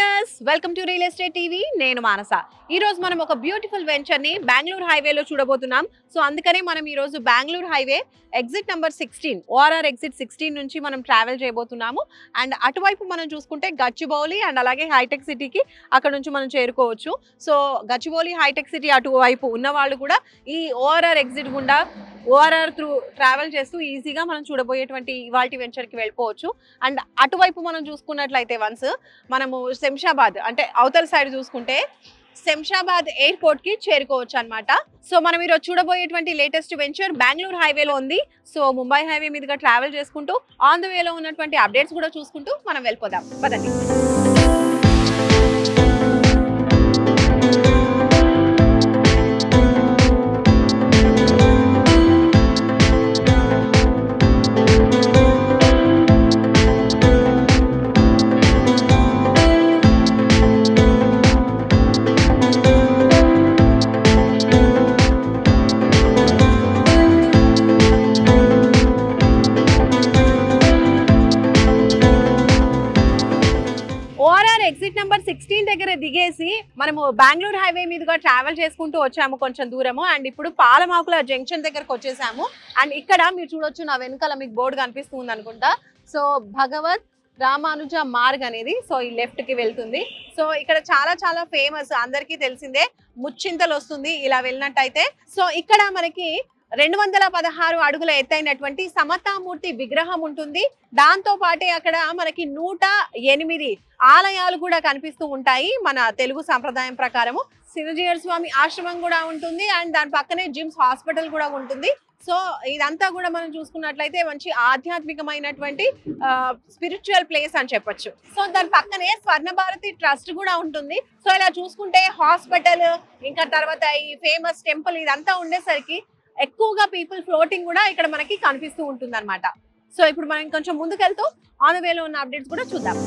Viewers welcome to real estate TV నేను మానస ఈ రోజు మనం ఒక బ్యూటిఫుల్ వెంచర్ ని బెంగళూరు హైవేలో చూడబోతున్నాం సో అందుకనే మనం ఈ రోజు Bengaluru highway exit number 16 ORR exit 16 నుంచి మనం ట్రావెల్ చేయబోతున్నాము అండ్ అటువైపు మనం చూసుకుంటే గచ్చిబౌలి అండ్ అలాగే హైటెక్ సిటీకి అక్కడ నుంచి మనం చేరుకోవచ్చు సో గచ్చిబౌలి హైటెక్ సిటీ అటువైపు ఉన్న వాళ్ళు కూడా ఈ ఓఆర్ఆర్ ఎగ్జిట్ గుండా ఓఆర్ఆర్ త్రూ ట్రావెల్ చేస్తూ ఈజీగా మనం చూడబోయేటువంటి ఇవాల్టి వెంచర్కి వెళ్ళిపోవచ్చు అండ్ అటువైపు మనం చూసుకున్నట్లయితే వన్స్ మనము శంషాబాద్ అంటే అవతల సైడ్ చూసుకుంటే శంషాబాద్ ఎయిర్పోర్ట్ కి చేరుకోవచ్చు అన్నమాట సో మనం ఈరోజు చూడబోయేటువంటి లేటెస్ట్ వెంచర్ బెంగళూరు హైవేలో ఉంది సో ముంబై హైవే మీదుగా ట్రావెల్ చేసుకుంటూ ఆన్ ద వేలో ఉన్నటువంటి అప్డేట్స్ కూడా చూసుకుంటూ మనం వెళ్ళిపోదాం పదండి. ఎగ్జిట్ నెంబర్ 16 దగ్గర దిగేసి మనము బెంగళూరు హైవే మీదుగా ట్రావెల్ చేసుకుంటూ వచ్చాము కొంచెం దూరము అండ్ ఇప్పుడు పాలమాకుల జంక్షన్ దగ్గరకు వచ్చేసాము అండ్ ఇక్కడ మీరు చూడొచ్చు నా వెనకాల మీకు బోర్డు కనిపిస్తుంది అనుకుంటా సో భగవత్ రామానుజ మార్గ్ అనేది సో ఈ లెఫ్ట్ కి వెళ్తుంది సో ఇక్కడ చాలా చాలా ఫేమస్ అందరికీ తెలిసిందే ముచ్చింతలు వస్తుంది ఇలా వెళ్ళినట్టయితే సో ఇక్కడ మనకి 216 అడుగుల ఎత్తైనటువంటి సమతామూర్తి విగ్రహం ఉంటుంది దాంతో పాటే అక్కడ మనకి 108 ఆలయాలు కూడా కనిపిస్తూ ఉంటాయి మన తెలుగు సంప్రదాయం ప్రకారము సినజీయర్ స్వామి ఆశ్రమం కూడా ఉంటుంది అండ్ దాని పక్కనే జిమ్స్ హాస్పిటల్ కూడా ఉంటుంది సో ఇదంతా కూడా మనం చూసుకున్నట్లయితే మంచి ఆధ్యాత్మికమైనటువంటి స్పిరిచువల్ ప్లేస్ అని చెప్పొచ్చు సో దాని పక్కనే స్వర్ణ భారతి ట్రస్ట్ కూడా ఉంటుంది సో ఇలా చూసుకుంటే హాస్పిటల్ ఇంకా తర్వాత ఈ ఫేమస్ టెంపుల్ ఇదంతా ఉండేసరికి ఎక్కువగా పీపుల్ ఫ్లోటింగ్ కూడా ఇక్కడ మనకి కనిపిస్తూ ఉంటుంది అనమాట సో ఇప్పుడు మనం కొంచెం ముందుకెళ్తూ ఆన్ ద వేలో ఉన్న అప్డేట్స్ కూడా చూద్దాం.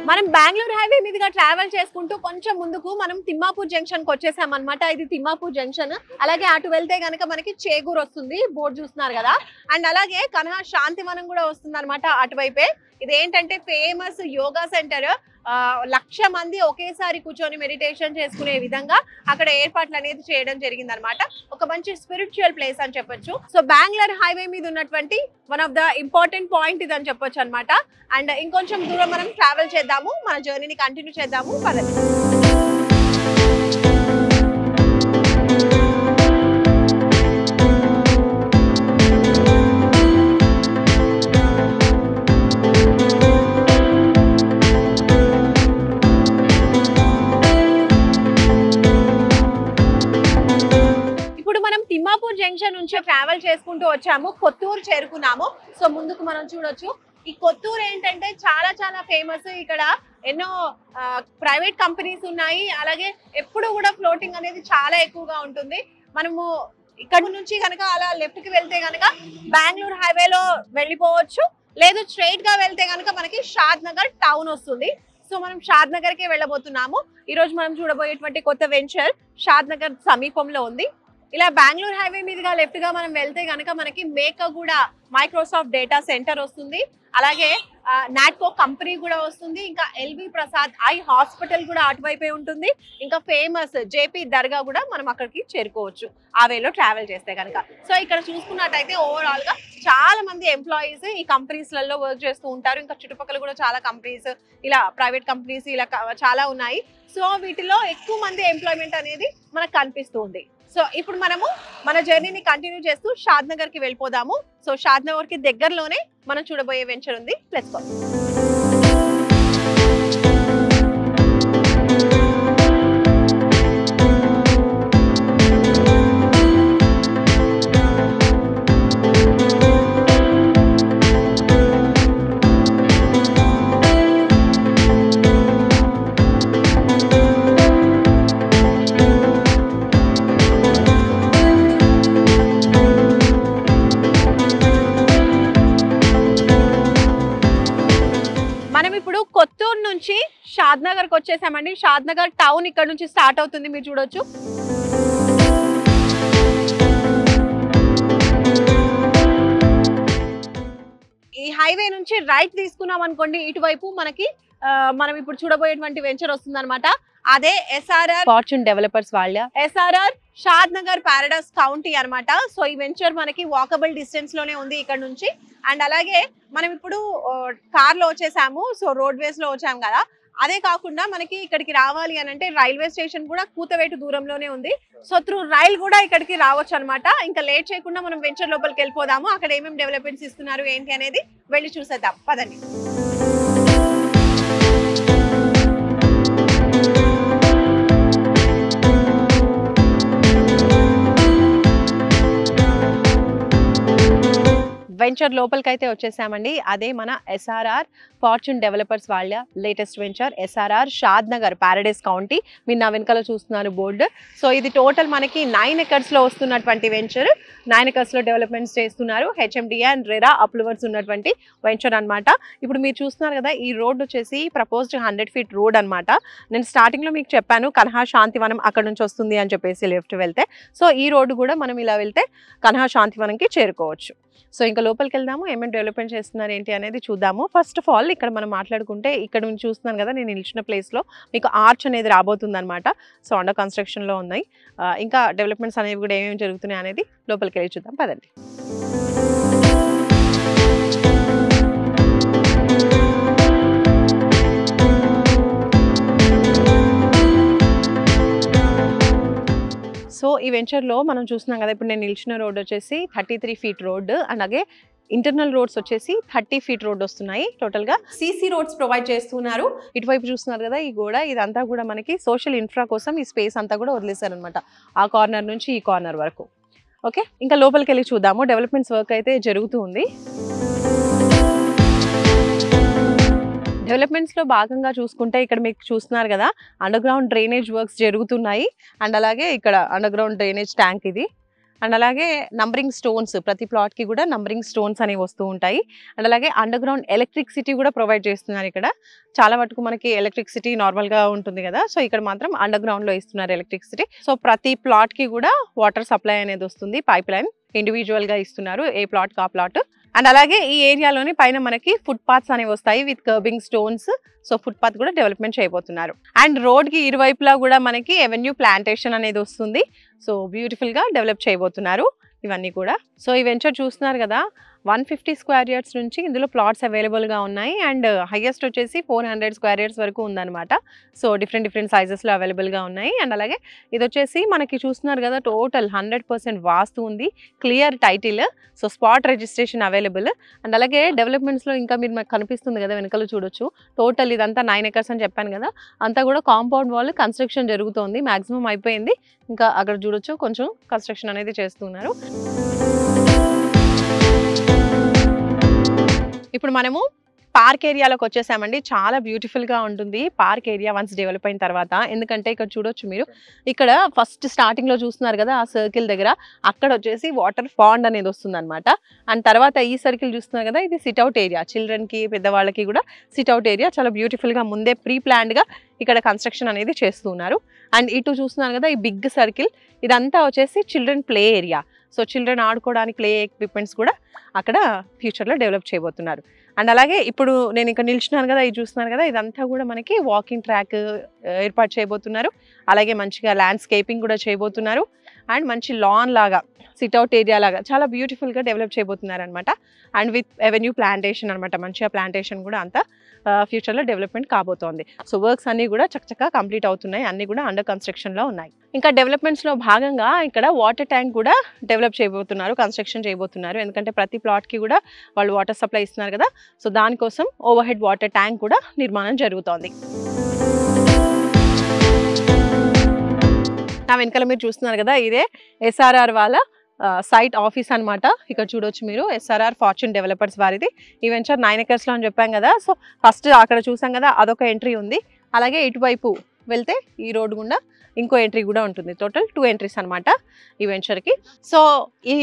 మనం బెంగళూరు హైవే మీదుగా ట్రావెల్ చేసుకుంటూ కొంచెం ముందుకు మనం తిమ్మాపూర్ జంక్షన్ కి వచ్చేసాం అనమాట ఇది తిమ్మాపూర్ జంక్షన్ అలాగే అటు వెళ్తే గనక మనకి చేగూరు వస్తుంది బోర్డు చూస్తున్నారు కదా అండ్ అలాగే కన్హా శాంతివనం కూడా వస్తుంది అనమాట అటువైపే ఇది ఏంటంటే ఫేమస్ యోగా సెంటర్ 1,00,000 మంది ఒకేసారి కూర్చొని మెడిటేషన్ చేసుకునే విధంగా అక్కడ ఏర్పాట్లు అనేది చేయడం జరిగింది అనమాట ఒక మంచి స్పిరిచువల్ ప్లేస్ అని చెప్పొచ్చు సో బెంగళూరు హైవే మీద ఉన్నటువంటి one of the important point ఇది అని చెప్పొచ్చు అనమాట అండ్ ఇంకొంచెం దూరం మనం ట్రావెల్ చేద్దాము మన జర్నీని కంటిన్యూ చేద్దాము పదండి. తిమ్మాపూర్ జంక్షన్ నుంచి ట్రావెల్ చేసుకుంటూ వచ్చాము కొత్తూరు చేరుకున్నాము సో ముందుకు మనం చూడొచ్చు ఈ కొత్తూరు ఏంటంటే చాలా చాలా ఫేమస్ ఇక్కడ ఎన్నో ప్రైవేట్ కంపెనీస్ ఉన్నాయి అలాగే ఎప్పుడు కూడా ఫ్లోటింగ్ అనేది చాలా ఎక్కువగా ఉంటుంది మనము ఇక్కడ నుంచి కనుక అలా లెఫ్ట్ కి వెళ్తే కనుక బెంగళూరు హైవేలో వెళ్ళిపోవచ్చు లేదు స్ట్రైట్ గా వెళ్తే కనుక మనకి షాద్ నగర్ టౌన్ వస్తుంది సో మనం షాద్ నగర్ కే వెళ్ళబోతున్నాము ఈ రోజు మనం చూడబోయేటువంటి కొత్త వెంచర్ షాద్ నగర్ సమీపంలో ఉంది ఇలా బెంగళూరు హైవే మీదుగా లెఫ్ట్ గా మనం వెళ్తే గనక మనకి మేకగూడ మైక్రోసాఫ్ట్ డేటా సెంటర్ వస్తుంది అలాగే నాట్కో కంపెనీ కూడా వస్తుంది ఇంకా ఎల్వి ప్రసాద్ ఐ హాస్పిటల్ కూడా అటువైపే ఉంటుంది ఇంకా ఫేమస్ జేపీ దర్గా కూడా మనం అక్కడికి చేరుకోవచ్చు ఆ వేలో ట్రావెల్ చేస్తే కనుక సో ఇక్కడ చూసుకున్నట్టయితే ఓవరాల్ గా చాలా మంది ఎంప్లాయీస్ ఈ కంపెనీస్ లలో వర్క్ చేస్తూ ఉంటారు ఇంకా చుట్టుపక్కల కూడా చాలా కంపెనీస్ ఇలా ప్రైవేట్ కంపెనీస్ ఇలా చాలా ఉన్నాయి సో వీటిలో ఎక్కువ మంది ఎంప్లాయ్మెంట్ అనేది మనకు కనిపిస్తూ ఉంది సో ఇప్పుడు మనము మన జర్నీని కంటిన్యూ చేస్తూ షాద్ నగర్ కి వెళ్ళిపోదాము సో షాద్ నగర్ కి దగ్గరలోనే మనం చూడబోయే వెంచర్ ఉంది లెట్స్ గో. షాద్ నగర్ కి వచ్చేసామండి. షాద్ నగర్ టౌన్ ఇక్కడ నుంచి స్టార్ట్ అవుతుంది, మీరు చూడొచ్చు. ఈ హైవే నుంచి రైట్ తీసుకున్నాం అనుకోండి, ఇటువైపు మనకి మనం ఇప్పుడు చూడబోయేటువంటి వెంచర్ వస్తుంది అనమాట. అదే ఎస్ఆర్ఆర్ ఫార్చ్యూన్ డెవలపర్స్ వాళ్ళ ఎస్ఆర్ఆర్ షాద్ నగర్ పారడైస్ కౌంటీ అనమాట. సో ఈ వెంచర్ మనకి వాకబుల్ డిస్టెన్స్ లోనే ఉంది ఇక్కడ నుంచి. అండ్ అలాగే మనం ఇప్పుడు కార్ లో వచ్చేసాము, సో రోడ్ వేస్ లో వచ్చాము కదా. అదే కాకుండా మనకి ఇక్కడికి రావాలి అని అంటే రైల్వే స్టేషన్ కూడా కూతవేటు దూరంలోనే ఉంది. సో త్రూ రైల్ కూడా ఇక్కడికి రావచ్చు అనమాట. ఇంకా లేట్ చేయకుండా మనం వెంచర్ లోపలికి వెళ్ళిపోదాము. అక్కడ ఏమేమి డెవలప్మెంట్స్ ఇస్తున్నారు ఏంటి అనేది వెళ్ళి చూసేద్దాం, పదండి. వెంచర్ లోపలికి అయితే వచ్చేసామండి. అదే మన ఎస్ఆర్ఆర్ ఫార్చ్యూన్ డెవలపర్స్ వాళ్ళ లేటెస్ట్ వెంచర్ ఎస్ఆర్ఆర్ షాద్ నగర్ పారడైస్ కౌంటీ. మీరు నా వెనకాల చూస్తున్నారు బోర్డు. సో ఇది టోటల్ మనకి 9 acres లో వస్తున్నటువంటి వెంచర్. 9 acres లో డెవలప్మెంట్స్ చేస్తున్నారు. హెచ్ఎండిఏ అండ్ రెరా అప్రూవర్స్ ఉన్నటువంటి వెంచర్ అనమాట. ఇప్పుడు మీరు చూస్తున్నారు కదా, ఈ రోడ్ వచ్చేసి ప్రపోజ్డ్ 100 feet రోడ్ అనమాట. నేను స్టార్టింగ్ లో మీకు చెప్పాను కన్హా శాంతివనం అక్కడ నుంచి వస్తుంది అని చెప్పేసి లెఫ్ట్ వెళ్తే. సో ఈ రోడ్డు కూడా మనం ఇలా వెళ్తే కన్హా శాంతివనంకి చేరుకోవచ్చు. సో ఇంకా లోపలికి వెళ్దాము, ఏమేమి డెవలప్మెంట్ చేస్తున్నారు ఏంటి అనేది చూద్దాము. ఫస్ట్ ఆఫ్ ఆల్ ఇక్కడ మనం మాట్లాడుకుంటే ఇక్కడ నుంచి చూస్తున్నాను కదా, నేను నిలిచిన ప్లేస్లో మీకు ఆర్చ్ అనేది రాబోతుంది అనమాట. సో అండర్ కన్స్ట్రక్షన్లో ఉన్నాయి. ఇంకా డెవలప్మెంట్స్ అనేవి కూడా ఏమేమి జరుగుతున్నాయి అనేది లోపలికి వెళ్ళి చూద్దాం, పదండి. సో ఈ వెంచర్లో మనం చూస్తున్నాం కదా, ఇప్పుడు నేను నిలిచిన రోడ్ వచ్చేసి 33 feet రోడ్. అలాగే ఇంటర్నల్ రోడ్స్ వచ్చేసి 30 feet రోడ్ వస్తున్నాయి. టోటల్గా సీసీ రోడ్స్ ప్రొవైడ్ చేస్తున్నారు. ఇటువైపు చూస్తున్నారు కదా ఈ గోడ, ఇదంతా కూడా మనకి సోషల్ ఇన్ఫ్రా కోసం ఈ స్పేస్ అంతా కూడా వదిలేశారు అనమాట, ఆ కార్నర్ నుంచి ఈ కార్నర్ వరకు. ఓకే, ఇంకా లోపలికి వెళ్ళి చూద్దాము. డెవలప్మెంట్స్ వర్క్ అయితే జరుగుతూ ఉంది. డెవలప్మెంట్స్లో భాగంగా చూసుకుంటే ఇక్కడ మీకు చూస్తున్నారు కదా, అండర్ గ్రౌండ్ డ్రైనేజ్ వర్క్స్ జరుగుతున్నాయి. అండ్ అలాగే ఇక్కడ అండర్ గ్రౌండ్ డ్రైనేజ్ ట్యాంక్ ఇది. అండ్ అలాగే నంబరింగ్ స్టోన్స్, ప్రతి ప్లాట్కి కూడా నంబరింగ్ స్టోన్స్ అనేవి వస్తూ ఉంటాయి. అండ్ అలాగే అండర్ గ్రౌండ్ ఎలక్ట్రిసిటీ కూడా ప్రొవైడ్ చేస్తున్నారు. ఇక్కడ చాలా మటుకు మనకి ఎలక్ట్రిసిటీ నార్మల్గా ఉంటుంది కదా, సో ఇక్కడ మాత్రం అండర్ గ్రౌండ్లో ఇస్తున్నారు ఎలక్ట్రిసిటీ. సో ప్రతి ప్లాట్కి కూడా వాటర్ సప్లై అనేది వస్తుంది, పైప్ లైన్ ఇండివిజువల్గా ఇస్తున్నారు, ఏ ప్లాట్కి ఆ ప్లాట్. అండ్ అలాగే ఈ ఏరియాలోని పైన మనకి ఫుట్ పాత్స్ అనేవి వస్తాయి with kerbing stones. So foot path కూడా డెవలప్మెంట్ చేయబోతున్నారు. అండ్ రోడ్కి ఇరువైపులా కూడా మనకి ఎవెన్యూ ప్లాంటేషన్ అనేది వస్తుంది. సో బ్యూటిఫుల్గా డెవలప్ చేయబోతున్నారు ఇవన్నీ కూడా. సో ఈ వెంచర్ చూస్తున్నారు కదా, 150 square yards నుంచి ఇందులో ప్లాట్స్ అవైలబుల్గా ఉన్నాయి. అండ్ హైయెస్ట్ వచ్చేసి 400 square yards వరకు ఉందన్నమాట. సో డిఫరెంట్ సైజెస్లో అవైలబుల్గా ఉన్నాయి. అండ్ అలాగే ఇది వచ్చేసి మనకి చూస్తున్నారు కదా, టోటల్ 100% వాస్తు ఉంది, clear title, so spot registration available. And అలాగే డెవలప్మెంట్స్లో ఇంకా మీరు మాకు కనిపిస్తుంది కదా వెనకాల చూడొచ్చు, టోటల్ ఇదంతా 9 acres అని చెప్పాను కదా, అంతా కూడా కాంపౌండ్ వాల్ కన్స్ట్రక్షన్ జరుగుతోంది, మ్యాక్సిమం అయిపోయింది. ఇంకా అక్కడ చూడొచ్చు కొంచెం కన్స్ట్రక్షన్ అనేది చేస్తున్నారు. ఇప్పుడు మనము పార్క్ ఏరియాలోకి వచ్చేసామండి. చాలా బ్యూటిఫుల్గా ఉంటుంది పార్క్ ఏరియా వన్స్ డెవలప్ అయిన తర్వాత. ఎందుకంటే ఇక్కడ చూడొచ్చు మీరు, ఇక్కడ ఫస్ట్ స్టార్టింగ్లో చూస్తున్నారు కదా ఆ సర్కిల్ దగ్గర, అక్కడ వచ్చేసి వాటర్ పాండ్ అనేది వస్తుంది అనమాట. అండ్ తర్వాత ఈ సర్కిల్ చూస్తున్నారు కదా, ఇది సిట్అవుట్ ఏరియా, చిల్డ్రన్కి పెద్దవాళ్ళకి కూడా సిట్అవుట్ ఏరియా. చాలా బ్యూటిఫుల్గా ముందే ప్రీ ప్లాన్డ్గా ఇక్కడ కన్స్ట్రక్షన్ అనేది చేస్తున్నారు. అండ్ ఇటు చూస్తున్నారు కదా ఈ బిగ్ సర్కిల్, ఇదంతా వచ్చేసి children play area. So children ఆడుకోవడానికి ప్లే ఎక్విప్మెంట్స్ కూడా అక్కడ ఫ్యూచర్లో డెవలప్ చేయబోతున్నారు. అండ్ అలాగే ఇప్పుడు నేను ఇక్కడ నిల్చున్నాను కదా, ఇది చూస్తున్నాను కదా, ఇదంతా కూడా మనకి వాకింగ్ ట్రాక్ ఏర్పాటు చేయబోతున్నారు. అలాగే మంచిగా ల్యాండ్స్కేపింగ్ కూడా చేయబోతున్నారు. అండ్ మంచి లాన్ లాగా, సిట్అవుట్ ఏరియా లాగా చాలా బ్యూటిఫుల్గా డెవలప్ చేయబోతున్నారు అనమాట. అండ్ విత్ ఎవెన్యూ ప్లాంటేషన్ అనమాట, మంచిగా ప్లాంటేషన్ కూడా అంతా ఫ్యూచర్లో డెవలప్మెంట్ కాబోతోంది. సో వర్క్స్ అన్నీ కూడా చక్కగా కంప్లీట్ అవుతున్నాయి, అన్నీ కూడా అండర్ కన్స్ట్రక్షన్లో ఉన్నాయి. ఇంకా డెవలప్మెంట్స్లో భాగంగా ఇక్కడ వాటర్ ట్యాంక్ కూడా డెవలప్ చేయబోతున్నారు, కన్స్ట్రక్షన్ చేయబోతున్నారు. ఎందుకంటే ప్రతి ప్లాట్కి కూడా వాళ్ళు వాటర్ సప్లై ఇస్తున్నారు కదా, సో దానికోసం ఓవర్ హెడ్ వాటర్ ట్యాంక్ కూడా నిర్మాణం జరుగుతోంది. నా వెనకాల మీరు చూస్తున్నారు కదా, ఇదే ఎస్ఆర్ఆర్ వాళ్ళ సైట్ ఆఫీస్ అనమాట. ఇక్కడ చూడొచ్చు మీరు, ఎస్ఆర్ఆర్ ఫార్చ్యూన్ డెవలపర్స్ వారిది. ఈ వెంచర్ 9 acres అని చెప్పాం కదా. సో ఫస్ట్ అక్కడ చూసాం కదా, అదొక ఎంట్రీ ఉంది. అలాగే ఇటువైపు వెళ్తే ఈ రోడ్ గుండా ఇంకో ఎంట్రీ కూడా ఉంటుంది. టోటల్ 2 ఎంట్రీస్ అనమాట ఈ వెంచర్కి. సో ఈ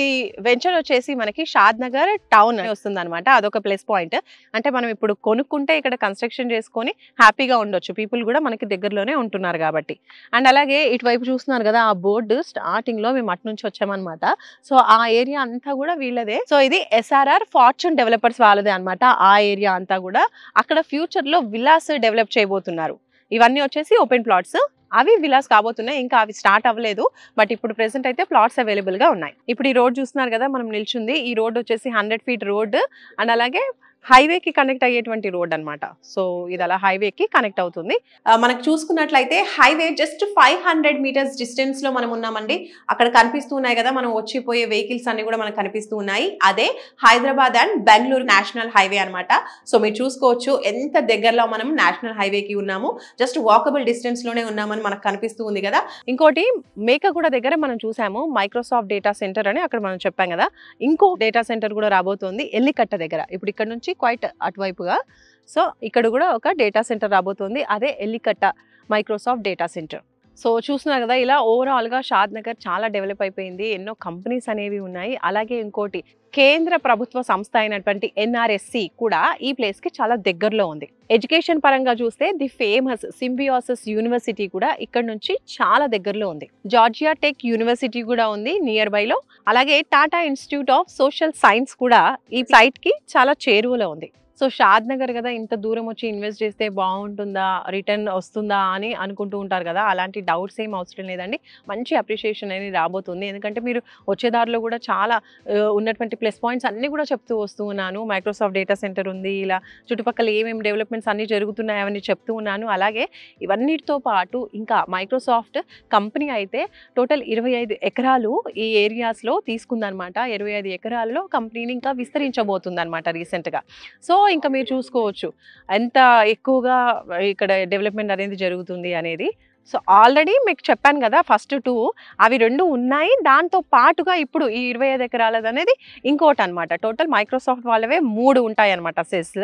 వెంచర్ వచ్చేసి మనకి షాద్ నగర్ టౌన్ వస్తుంది అనమాట. అదొక ప్లస్ పాయింట్. అంటే మనం ఇప్పుడు కొనుక్కుంటే ఇక్కడ కన్స్ట్రక్షన్ చేసుకొని హ్యాపీగా ఉండొచ్చు. పీపుల్ కూడా మనకి దగ్గరలోనే ఉంటున్నారు కాబట్టి. అండ్ అలాగే ఇటువైపు చూస్తున్నారు కదా ఆ బోర్డు, స్టార్టింగ్ లో మేము అటు నుంచి వచ్చామన్నమాట. సో ఆ ఏరియా అంతా కూడా వీళ్ళదే. సో ఇది SRR ఫార్చ్యూన్ డెవలపర్స్ వాళ్ళదే అనమాట. ఆ ఏరియా అంతా కూడా అక్కడ ఫ్యూచర్ లో విల్లాస్ డెవలప్ చేయబోతున్నారు. ఇవన్నీ వచ్చేసి ఓపెన్ ప్లాట్స్. అవి విలాస్ కాబోతున్నాయి, ఇంకా అవి స్టార్ట్ అవ్వలేదు. బట్ ఇప్పుడు ప్రెసెంట్ అయితే ప్లాట్స్ అవైలబుల్ గా ఉన్నాయి. ఇప్పుడు ఈ రోడ్ చూస్తున్నారు కదా మనం నిల్చుంది, ఈ రోడ్ వచ్చేసి 100 feet రోడ్ అండ్ అలాగే హైవేకి కనెక్ట్ అయ్యేటువంటి రోడ్ అనమాట. సో ఇది అలా హైవేకి కనెక్ట్ అవుతుంది. మనకు చూసుకున్నట్లయితే హైవే జస్ట్ 500 meters డిస్టెన్స్ లో మనం ఉన్నామండి. అక్కడ కనిపిస్తూ ఉన్నాయి కదా మనం వచ్చిపోయే వెహికల్స్ అన్ని కూడా మనకు కనిపిస్తూ ఉన్నాయి. అదే Hyderabad and Bengaluru national highway అనమాట. సో మీరు చూసుకోవచ్చు ఎంత దగ్గరలో మనం నేషనల్ హైవేకి ఉన్నాము. జస్ట్ వాకబుల్ డిస్టెన్స్ లోనే ఉన్నామని మనకు కనిపిస్తూ ఉంది కదా. ఇంకోటి మేకగూడ దగ్గర మనం చూసాము మైక్రోసాఫ్ట్ డేటా సెంటర్ అని, అక్కడ మనం చెప్పాం కదా. ఇంకో డేటా సెంటర్ కూడా రాబోతోంది ఎల్లికట్ట దగ్గర. ఇప్పుడు ఇక్కడ నుంచి క్వైట్ అటువైపుగా. సో ఇక్కడ కూడా ఒక డేటా సెంటర్ రాబోతోంది, అదే ఎల్లికట్ట మైక్రోసాఫ్ట్ డేటా సెంటర్. సో చూస్తున్నారు కదా ఇలా ఓవరాల్ గా షాద్ నగర్ చాలా డెవలప్ అయిపోయింది. ఎన్నో కంపెనీస్ అనేవి ఉన్నాయి. అలాగే ఇంకోటి కేంద్ర ప్రభుత్వ సంస్థ అయినటువంటి NRSC కూడా ఈ ప్లేస్ కి చాలా దగ్గరలో ఉంది. ఎడ్యుకేషన్ పరంగా చూస్తే ది ఫేమస్ సింబియోసిస్ యూనివర్సిటీ కూడా ఇక్కడ నుంచి చాలా దగ్గరలో ఉంది. జార్జియా టెక్ యూనివర్సిటీ కూడా ఉంది నియర్ బై లో. అలాగే Tata institute of social science కూడా ఈ సైట్ కి చాలా చేరువలో ఉంది. సో షాద్ నగర్ కదా, ఇంత దూరం వచ్చి ఇన్వెస్ట్ చేస్తే బాగుంటుందా, రిటర్న్ వస్తుందా అని అనుకుంటూ ఉంటారు కదా. అలాంటి డౌట్స్ ఏం అవసరం లేదండి. మంచి అప్రిషియేషన్ అనేది రాబోతుంది. ఎందుకంటే మీరు వచ్చేదారిలో కూడా చాలా ఉన్నటువంటి ప్లస్ పాయింట్స్ అన్నీ కూడా చెప్తూ వస్తూ ఉన్నాను. మైక్రోసాఫ్ట్ డేటా సెంటర్ ఉంది, ఇలా చుట్టుపక్కల ఏమేమి డెవలప్మెంట్స్ అన్నీ జరుగుతున్నాయి అవన్నీ చెప్తూ ఉన్నాను. అలాగే ఇవన్నిటితో పాటు ఇంకా మైక్రోసాఫ్ట్ కంపెనీ అయితే టోటల్ 25 ఎకరాలు ఈ ఏరియాస్లో తీసుకుందనమాట. 25 ఎకరాల్లో కంపెనీని ఇంకా విస్తరించబోతుంది అనమాట రీసెంట్గా. సో ఇంకా మీరు చూసుకోవచ్చు ఎంత ఎక్కువగా ఇక్కడ డెవలప్మెంట్ అనేది జరుగుతుంది అనేది. సో ఆల్రెడీ మీకు చెప్పాను కదా ఫస్ట్ 2 అవి 2 ఉన్నాయి. దాంతో పాటుగా ఇప్పుడు ఈ 25 ఎకరాలది అనేది ఇంకోటి అనమాట. టోటల్ మైక్రోసాఫ్ట్ వాళ్ళవే 3 ఉంటాయి అనమాట సెస్.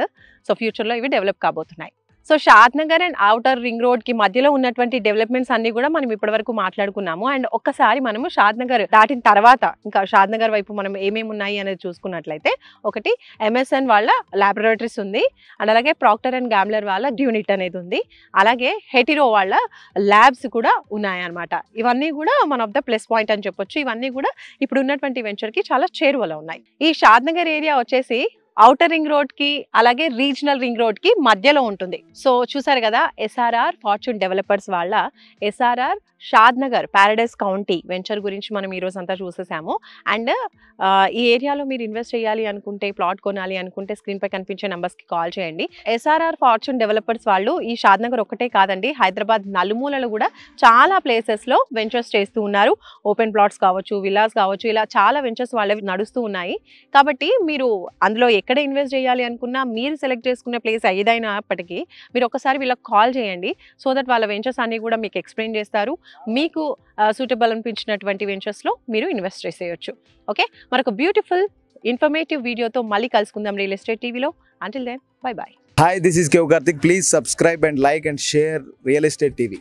సో ఫ్యూచర్లో ఇవి డెవలప్ కాబోతున్నాయి. So Shad Nagar and outer ring road కి మధ్యలో ఉన్నటువంటి డెవలప్మెంట్స్ అన్ని కూడా మనం ఇప్పటి వరకు మాట్లాడుకున్నాము. అండ్ ఒక్కసారి మనము షాద్ నగర్ దాటిన తర్వాత ఇంకా షాద్ నగర్ వైపు మనం ఏమేమి ఉన్నాయి అనేది చూసుకున్నట్లయితే, ఒకటి MSN వాళ్ళ ల్యాబొరేటరీస్ ఉంది. అండ్ అలాగే ప్రాక్టర్ అండ్ గ్యాంబ్లర్ వాళ్ళ యూనిట్ అనేది ఉంది. అలాగే హెటిరో వాళ్ళ ల్యాబ్స్ కూడా ఉన్నాయన్నమాట. ఇవన్నీ కూడా one of the plus point అని చెప్పొచ్చు. ఇవన్నీ కూడా ఇప్పుడు ఉన్నటువంటి వెంచర్ కి చాలా చేరువలో ఉన్నాయి. ఈ షాద్ నగర్ ఏరియా వచ్చేసి ఔటర్ రింగ్ రోడ్ కి అలాగే రీజనల్ రింగ్ రోడ్ కి మధ్యలో ఉంటుంది. సో చూసారు కదా SRR ఫార్చ్యూన్ డెవలపర్స్ వాళ్ళ SRR షాద్ నగర్ ప్యారడైస్ కౌంటీ వెంచర్ గురించి మనం ఈ రోజు అంతా చూసేసాము. అండ్ ఈ ఏరియాలో మీరు ఇన్వెస్ట్ చేయాలి అనుకుంటే, ప్లాట్ కొనాలి అనుకుంటే స్క్రీన్ పై కనిపించే నంబర్స్ కి కాల్ చేయండి. SRR ఫార్చ్యూన్ డెవలపర్స్ వాళ్ళు ఈ షాద్ నగర్ ఒకటే కాదండి, హైదరాబాద్ నలుమూలలో కూడా చాలా ప్లేసెస్ లో వెంచర్స్ చేస్తూ ఉన్నారు. ఓపెన్ ప్లాట్స్ కావచ్చు, విల్లాస్ కావచ్చు, ఇలా చాలా వెంచర్స్ వాళ్ళవి నడుస్తూ ఉన్నాయి. కాబట్టి మీరు అందులో ఎక్కడ ఇన్వెస్ట్ చేయాలి అనుకున్నా, మీరు సెలెక్ట్ చేసుకునే ప్లేస్ ఏదైనప్పటికీ మీరు ఒకసారి వీళ్ళకి కాల్ చేయండి. సో దట్ వాళ్ళ వెంచర్స్ అన్ని కూడా మీకు ఎక్స్ప్లెయిన్ చేస్తారు. మీకు సూటబుల్ అనిపించినటువంటి వెంచర్స్లో మీరు ఇన్వెస్ట్ చేసేయచ్చు. ఓకే, మరొక బ్యూటిఫుల్ ఇన్ఫర్మేటివ్ వీడియోతో మళ్ళీ కలుసుకుందాం రియల్ ఎస్టేట్ టీవీలో. Until then bye bye. Hi, this is Kev Karthik. Please subscribe and like and share Real Estate TV.